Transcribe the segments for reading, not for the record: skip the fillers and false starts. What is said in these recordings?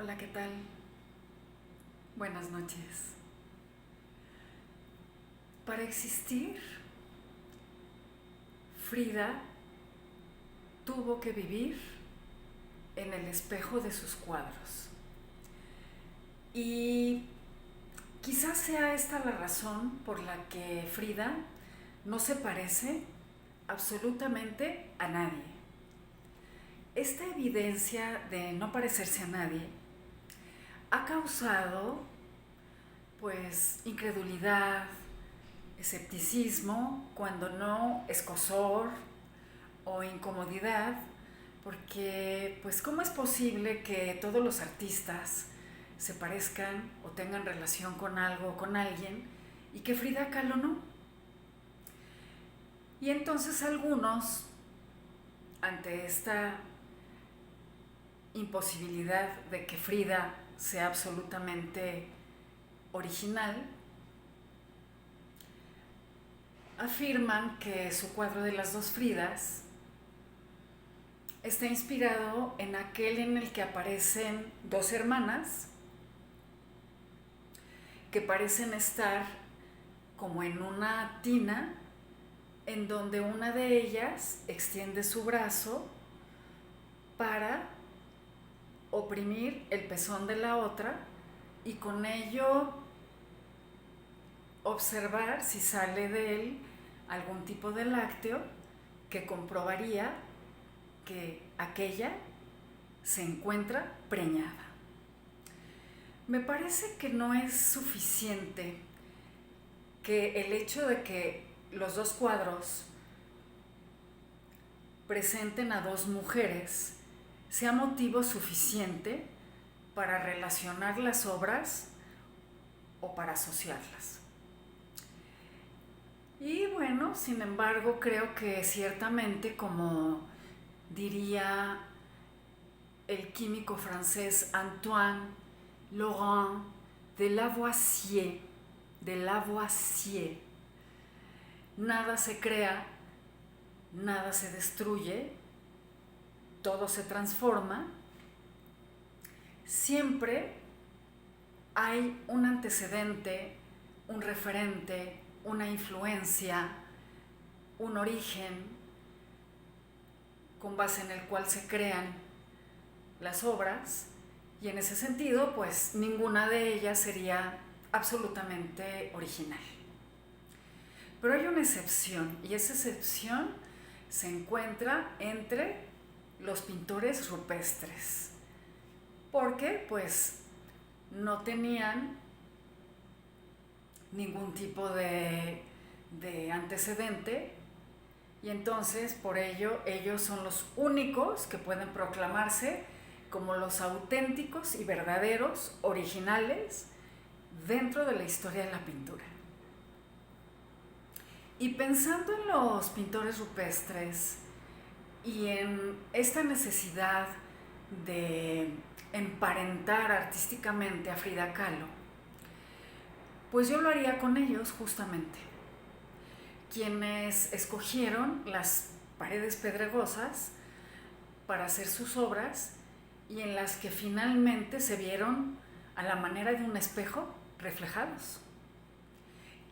Hola, ¿qué tal? Buenas noches. Para existir, Frida tuvo que vivir en el espejo de sus cuadros. Y quizás sea esta la razón por la que Frida no se parece absolutamente a nadie. Esta evidencia de no parecerse a nadie ha causado pues incredulidad, escepticismo, cuando no escozor o incomodidad, porque pues cómo es posible que todos los artistas se parezcan o tengan relación con algo o con alguien y que Frida Kahlo no. Y entonces algunos, ante esta imposibilidad de que Frida sea absolutamente original, afirman que su cuadro de las dos Fridas está inspirado en aquel en el que aparecen dos hermanas que parecen estar como en una tina en donde una de ellas extiende su brazo para oprimir el pezón de la otra y con ello observar si sale de él algún tipo de lácteo que comprobaría que aquella se encuentra preñada. Me parece que no es suficiente que el hecho de que los dos cuadros presenten a dos mujeres sea motivo suficiente para relacionar las obras o para asociarlas. Y bueno, sin embargo, creo que ciertamente, como diría el químico francés Antoine Laurent de Lavoisier, nada se crea, nada se destruye, todo se transforma. Siempre hay un antecedente, un referente, una influencia, un origen con base en el cual se crean las obras, y en ese sentido pues ninguna de ellas sería absolutamente original. Pero hay una excepción, y esa excepción se encuentra entre los pintores rupestres, porque pues no tenían ningún tipo de antecedente, y entonces por ello ellos son los únicos que pueden proclamarse como los auténticos y verdaderos originales dentro de la historia de la pintura. Y pensando en los pintores rupestres y en esta necesidad de emparentar artísticamente a Frida Kahlo, pues yo lo haría con ellos justamente, quienes escogieron las paredes pedregosas para hacer sus obras y en las que finalmente se vieron a la manera de un espejo reflejados.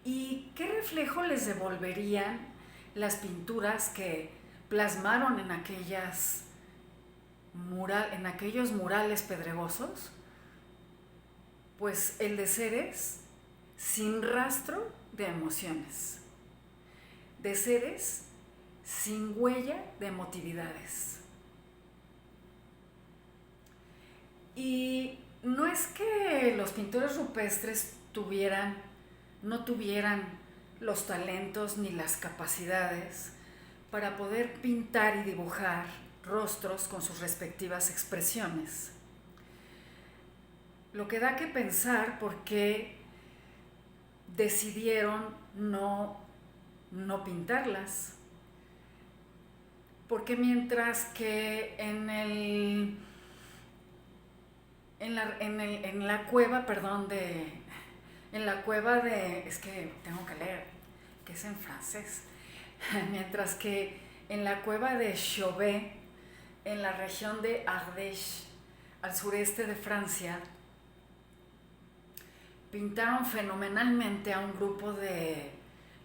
¿Y qué reflejo les devolverían las pinturas que plasmaron en aquellos murales pedregosos? Pues el de seres sin rastro de emociones, de seres sin huella de emotividades. Y no es que los pintores rupestres no tuvieran los talentos ni las capacidades para poder pintar y dibujar rostros con sus respectivas expresiones. Lo que da que pensar por qué decidieron no pintarlas. Porque mientras que en la cueva, es que tengo que leer, que es en francés, mientras que en la cueva de Chauvet, en la región de Ardèche, al sureste de Francia, pintaron fenomenalmente a un grupo de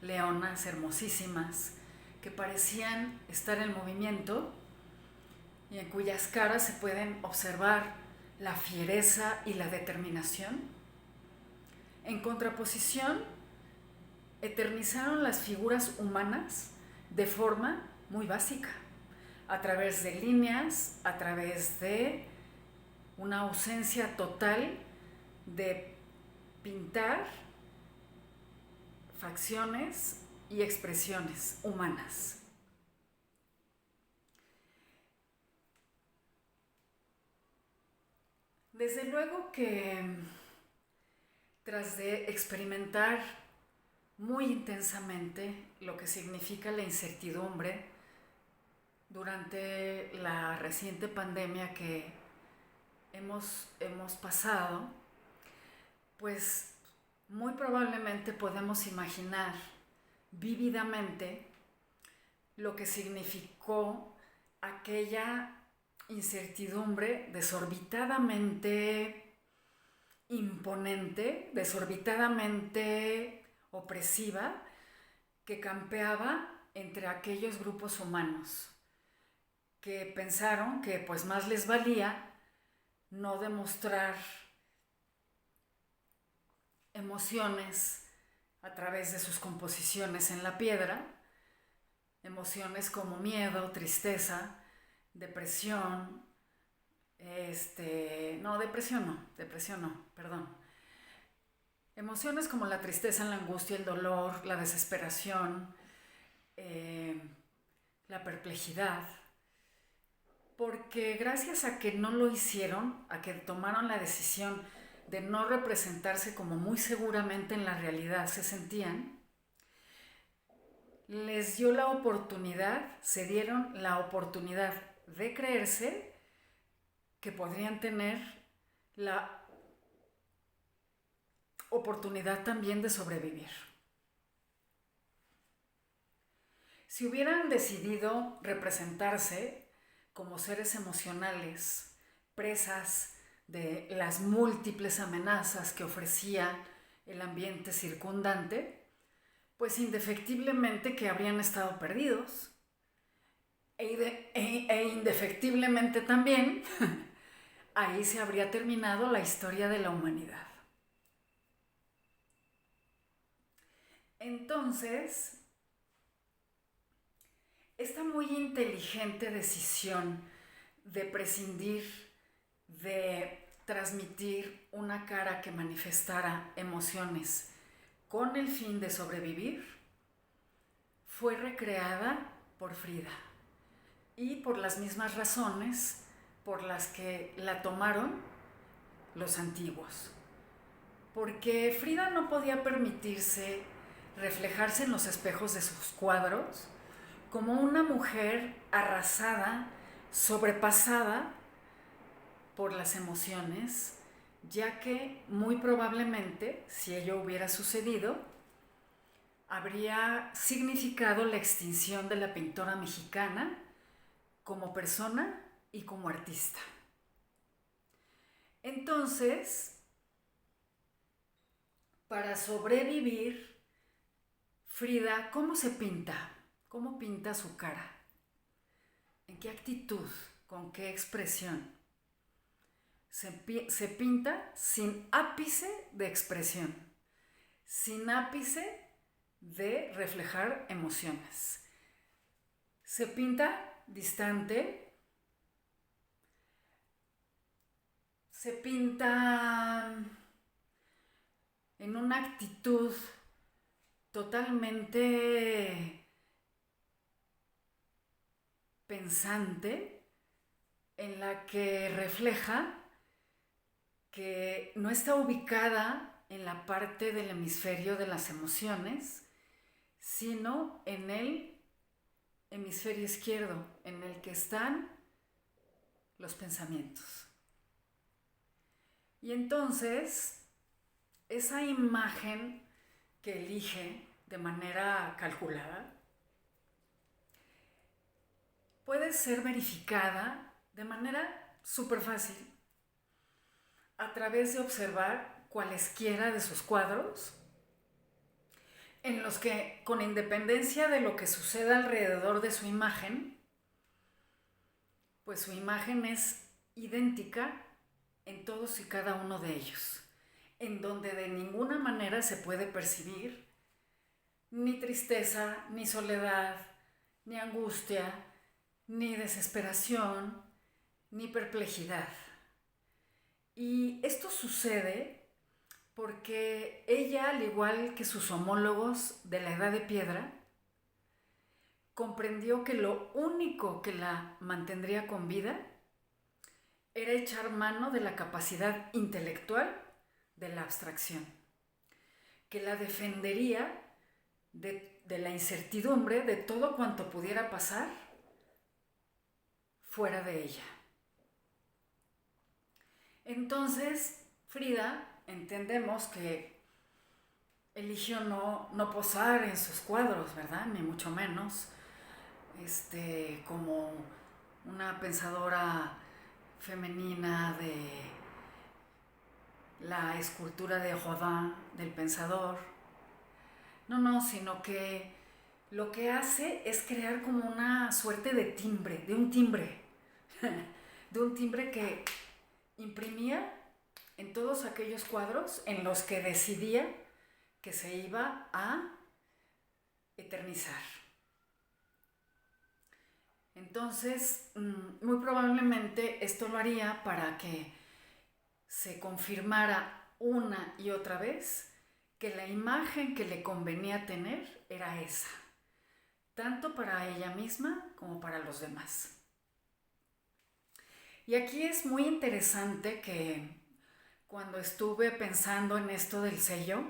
leonas hermosísimas que parecían estar en movimiento y en cuyas caras se pueden observar la fiereza y la determinación. En contraposición, eternizaron las figuras humanas de forma muy básica, a través de líneas, a través de una ausencia total de pintar facciones y expresiones humanas. Desde luego que tras de experimentar muy intensamente lo que significa la incertidumbre durante la reciente pandemia que hemos pasado, pues muy probablemente podemos imaginar vívidamente lo que significó aquella incertidumbre desorbitadamente imponente, desorbitadamente opresiva, que campeaba entre aquellos grupos humanos que pensaron que pues más les valía no demostrar emociones a través de sus composiciones en la piedra, emociones como miedo, tristeza, depresión, emociones como la tristeza, la angustia, el dolor, la desesperación, la perplejidad, porque gracias a que no lo hicieron, a que tomaron la decisión de no representarse como muy seguramente en la realidad se sentían, les dio la oportunidad, se dieron la oportunidad de creerse que podrían tener la oportunidad también de sobrevivir. Si hubieran decidido representarse como seres emocionales, presas de las múltiples amenazas que ofrecía el ambiente circundante, pues indefectiblemente que habrían estado perdidos. E indefectiblemente también ahí se habría terminado la historia de la humanidad. Entonces, esta muy inteligente decisión de prescindir de transmitir una cara que manifestara emociones con el fin de sobrevivir fue recreada por Frida y por las mismas razones por las que la tomaron los antiguos. Porque Frida no podía permitirse reflejarse en los espejos de sus cuadros como una mujer arrasada, sobrepasada por las emociones, ya que muy probablemente, si ello hubiera sucedido, habría significado la extinción de la pintora mexicana como persona y como artista. Entonces, para sobrevivir, Frida, ¿cómo se pinta? ¿Cómo pinta su cara? ¿En qué actitud? ¿Con qué expresión? Se pinta sin ápice de expresión, sin ápice de reflejar emociones. Se pinta distante, se pinta en una actitud totalmente pensante, en la que refleja que no está ubicada en la parte del hemisferio de las emociones, sino en el hemisferio izquierdo, en el que están los pensamientos. Y entonces, esa imagen que elige de manera calculada puede ser verificada de manera súper fácil a través de observar cualesquiera de sus cuadros, en los que, con independencia de lo que suceda alrededor de su imagen, pues su imagen es idéntica en todos y cada uno de ellos, en donde de ninguna manera se puede percibir ni tristeza, ni soledad, ni angustia, ni desesperación, ni perplejidad. Y esto sucede porque ella, al igual que sus homólogos de la Edad de Piedra, comprendió que lo único que la mantendría con vida era echar mano de la capacidad intelectual de la abstracción, que la defendería de la incertidumbre de todo cuanto pudiera pasar fuera de ella. Entonces, Frida, entendemos que eligió no posar en sus cuadros, ¿verdad? Ni mucho menos, como una pensadora femenina de la escultura de Rodin, del pensador. No, sino que lo que hace es crear como una suerte de timbre, de un timbre que imprimía en todos aquellos cuadros en los que decidía que se iba a eternizar. Entonces, muy probablemente esto lo haría para que se confirmara una y otra vez que la imagen que le convenía tener era esa, tanto para ella misma como para los demás. Y aquí es muy interesante que cuando estuve pensando en esto del sello,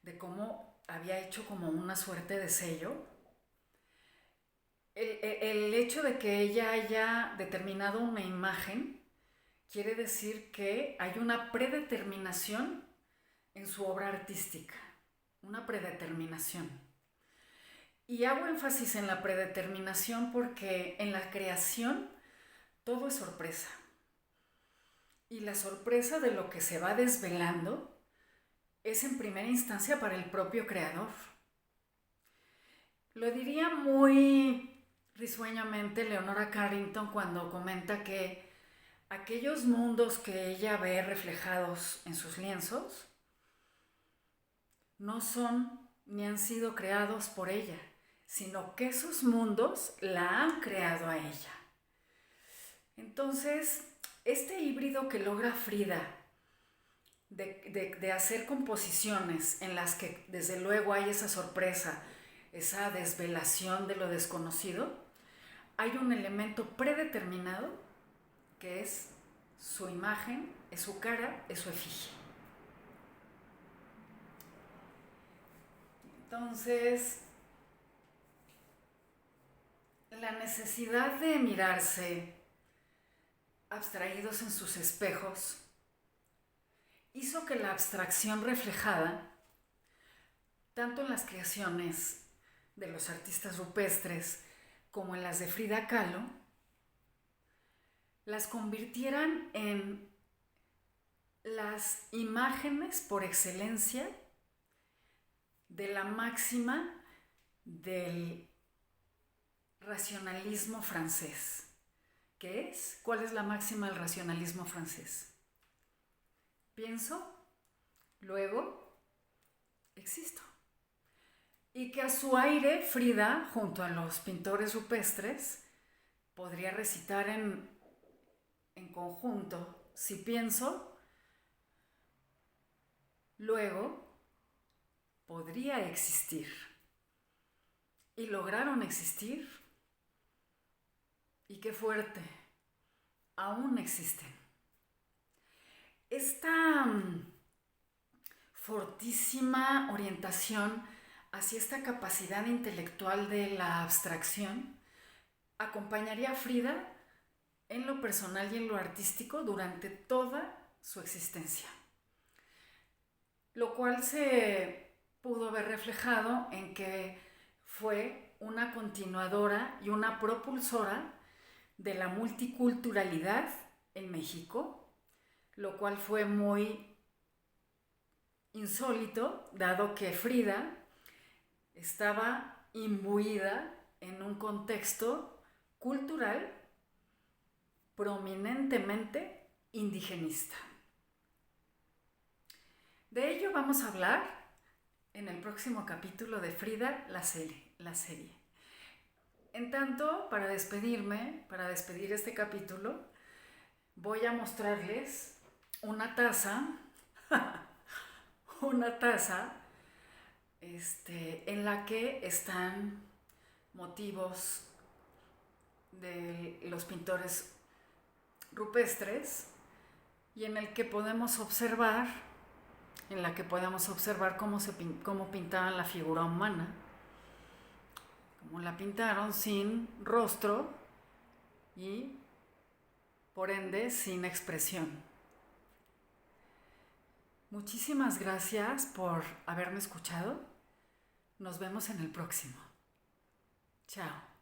de cómo había hecho como una suerte de sello, el hecho de que ella haya determinado una imagen quiere decir que hay una predeterminación en su obra artística, una predeterminación. Y hago énfasis en la predeterminación porque en la creación todo es sorpresa. Y la sorpresa de lo que se va desvelando es en primera instancia para el propio creador. Lo diría muy risueñamente Leonora Carrington cuando comenta que aquellos mundos que ella ve reflejados en sus lienzos no son ni han sido creados por ella, sino que esos mundos la han creado a ella. Entonces, este híbrido que logra Frida de hacer composiciones en las que desde luego hay esa sorpresa, esa desvelación de lo desconocido, hay un elemento predeterminado que es su imagen, es su cara, es su efigie. Entonces, la necesidad de mirarse abstraídos en sus espejos hizo que la abstracción reflejada, tanto en las creaciones de los artistas rupestres como en las de Frida Kahlo, las convirtieran en las imágenes por excelencia de la máxima del racionalismo francés. ¿Qué es? ¿Cuál es la máxima del racionalismo francés? Pienso, luego existo. Y que a su aire Frida, junto a los pintores rupestres, podría recitar en conjunto: si pienso, luego podría existir. Y lograron existir. Y qué fuerte, aún existen. Esta fortísima orientación hacia esta capacidad intelectual de la abstracción acompañaría a Frida en lo personal y en lo artístico durante toda su existencia, lo cual se pudo ver reflejado en que fue una continuadora y una propulsora de la multiculturalidad en México, lo cual fue muy insólito, dado que Frida estaba imbuida en un contexto cultural prominentemente indigenista. De ello vamos a hablar en el próximo capítulo de Frida, la serie. En tanto, para despedir este capítulo, voy a mostrarles una taza, en la que están motivos de los pintores rupestres y en la que podemos observar cómo pintaban la figura humana, cómo la pintaron sin rostro y por ende sin expresión. Muchísimas gracias por haberme escuchado. Nos vemos en el próximo. Chao.